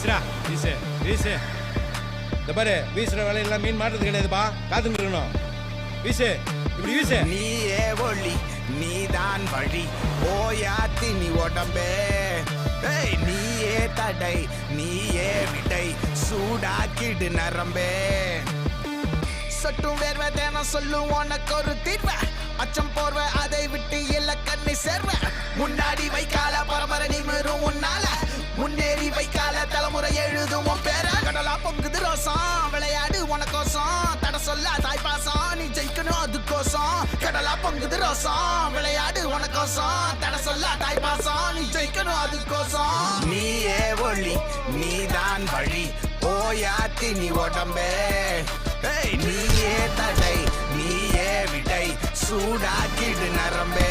வீசுடா வீசு வீசு. இந்த பாரு வீசுற வேலையெல்லாம் மீன் மாட்டுறது கிடையாதுப்பா, காத்துன்னு இருக்கணும். வீசு, இப்படி வீசு. நீயே ஒளி நீதான் வழி ஓயாத்தி நீ உடம்பே. நீயே தடை நீயே விடை சூடாக்கிடு நரம்பே. சொட்டும் வேர்வை தேன சொல்லும் உனக்கு ஒரு தீர்வை. அச்சம் போர்வை அதை விட்டு இல்ல கண்ணி சேர்வ. முன்னாடி வைக்கால பரம்பரை நிமிரும் உன்னால. முன்னேறி வைக்கால தலைமுறை எழுதும் உன் பேர. கடலா பொங்குது ரோசம் விளையாடு உனக்கோசம். தட சொல்ல தாய்ப்பாசம் நீ ஜெயிக்கணும் அதுக்கோசம். கடலா பொங்குது ரோசம் விளையாடு உனக்கோசம். தட சொல்ல தாய்ப்பாசம் நீ ஜெயிக்கணும் அதுக்கோசம். நீயே ஒளி நீதான் வழி ஓயாத்தி நீ உடம்பே. நீயே தடை நீயே விடை சூடாக்கிடு நரம்பே.